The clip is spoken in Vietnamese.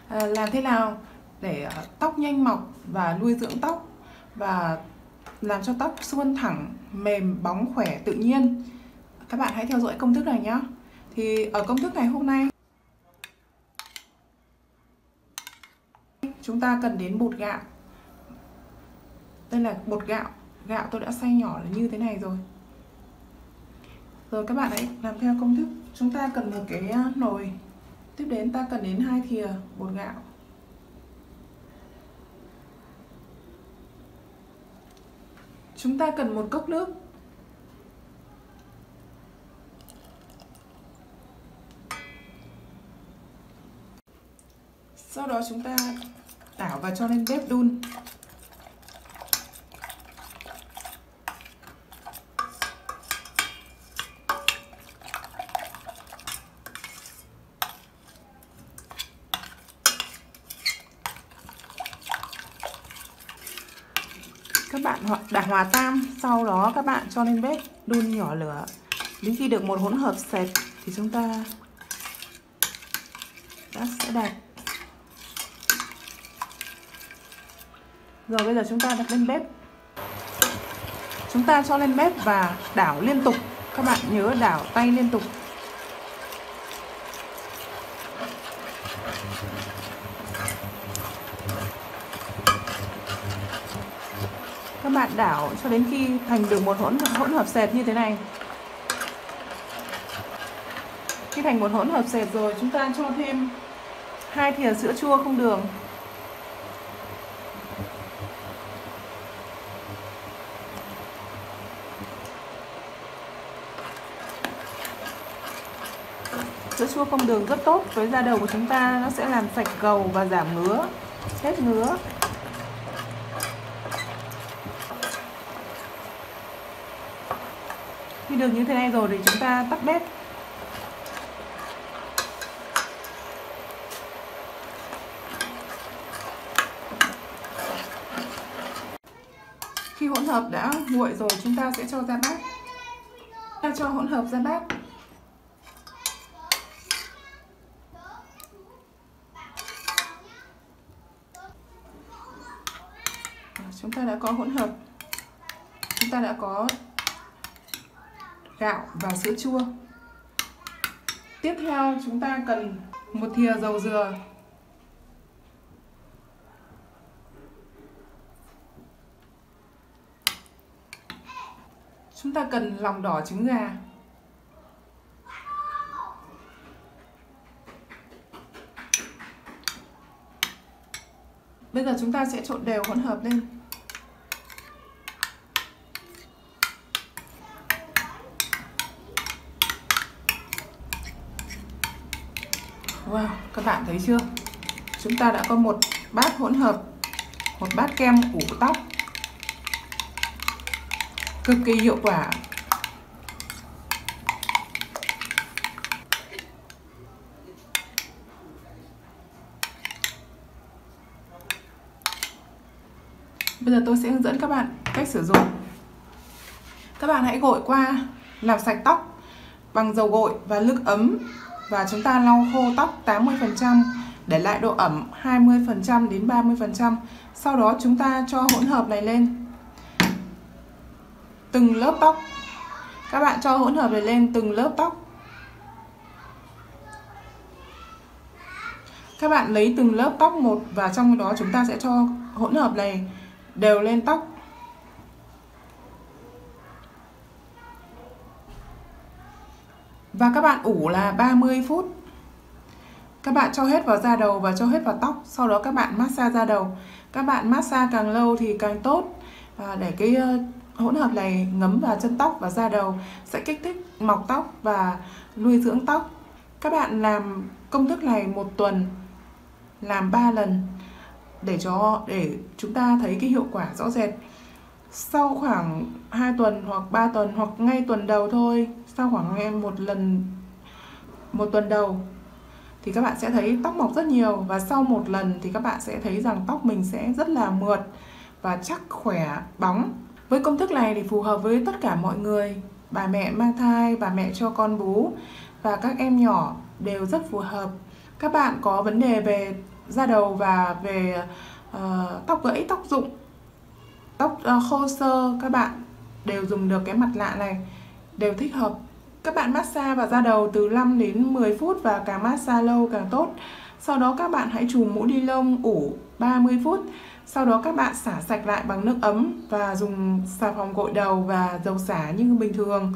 Làm thế nào để tóc nhanh mọc và nuôi dưỡng tóc và làm cho tóc suôn thẳng, mềm, bóng, khỏe, tự nhiên. Các bạn hãy theo dõi công thức này nhé. Thì ở công thức này hôm nay chúng ta cần đến bột gạo. Đây là bột gạo. Gạo tôi đã xay nhỏ là như thế này rồi. Rồi các bạn hãy làm theo công thức. Chúng ta cần một cái nồi. Tiếp đến ta cần đến 2 thìa bột gạo. Chúng ta cần 1 cốc nước. Sau đó chúng ta đảo và cho lên bếp đun. Các bạn đảo hòa tan, sau đó các bạn cho lên bếp đun nhỏ lửa. Đến khi được một hỗn hợp sệt thì chúng ta sẽ đặt. Rồi bây giờ chúng ta đặt lên bếp. Chúng ta cho lên bếp và đảo liên tục. Các bạn nhớ đảo tay liên tục. Các bạn đảo cho đến khi thành được một hỗn hợp sệt như thế này. Khi thành một hỗn hợp sệt rồi, chúng ta cho thêm 2 thìa sữa chua không đường. Sữa chua không đường rất tốt với da đầu của chúng ta, nó sẽ làm sạch gầu và giảm ngứa, hết ngứa. Khi được như thế này rồi thì chúng ta tắt bếp. Khi hỗn hợp đã nguội rồi, chúng ta sẽ cho ra bát. Ta cho hỗn hợp ra bát. Chúng ta đã có hỗn hợp. Chúng ta đã có gạo và sữa chua. Tiếp theo chúng ta cần 1 thìa dầu dừa. Chúng ta cần lòng đỏ trứng gà. Bây giờ chúng ta sẽ trộn đều hỗn hợp lên. Wow, các bạn thấy chưa? Chúng ta đã có một bát hỗn hợp, một bát kem ủ tóc cực kỳ hiệu quả. Bây giờ tôi sẽ hướng dẫn các bạn cách sử dụng. Các bạn hãy gội qua, làm sạch tóc bằng dầu gội và nước ấm. Và chúng ta lau khô tóc 80%, để lại độ ẩm 20% đến 30%. Sau đó chúng ta cho hỗn hợp này lên từng lớp tóc. Các bạn cho hỗn hợp này lên từng lớp tóc. Các bạn lấy từng lớp tóc một và trong đó chúng ta sẽ cho hỗn hợp này đều lên tóc. Và các bạn ủ là 30 phút. Các bạn cho hết vào da đầu và cho hết vào tóc. Sau đó các bạn massage da đầu. Các bạn massage càng lâu thì càng tốt, để cái hỗn hợp này ngấm vào chân tóc và da đầu, sẽ kích thích mọc tóc và nuôi dưỡng tóc. Các bạn làm công thức này 1 tuần, làm 3 lần để chúng ta thấy cái hiệu quả rõ rệt. Sau khoảng 2 tuần hoặc 3 tuần hoặc ngay tuần đầu thôi, sau khoảng một tuần đầu thì các bạn sẽ thấy tóc mọc rất nhiều. Và sau 1 lần thì các bạn sẽ thấy rằng tóc mình sẽ rất là mượt và chắc, khỏe, bóng. Với công thức này thì phù hợp với tất cả mọi người. Bà mẹ mang thai, bà mẹ cho con bú và các em nhỏ đều rất phù hợp. Các bạn có vấn đề về da đầu và về tóc gãy, tóc rụng, tóc khô xơ, các bạn đều dùng được cái mặt lạ này, đều thích hợp. Các bạn massage vào da đầu từ 5 đến 10 phút và càng massage lâu càng tốt. Sau đó các bạn hãy chùm mũ ni lông ủ 30 phút. Sau đó các bạn xả sạch lại bằng nước ấm và dùng xà phòng gội đầu và dầu xả như bình thường.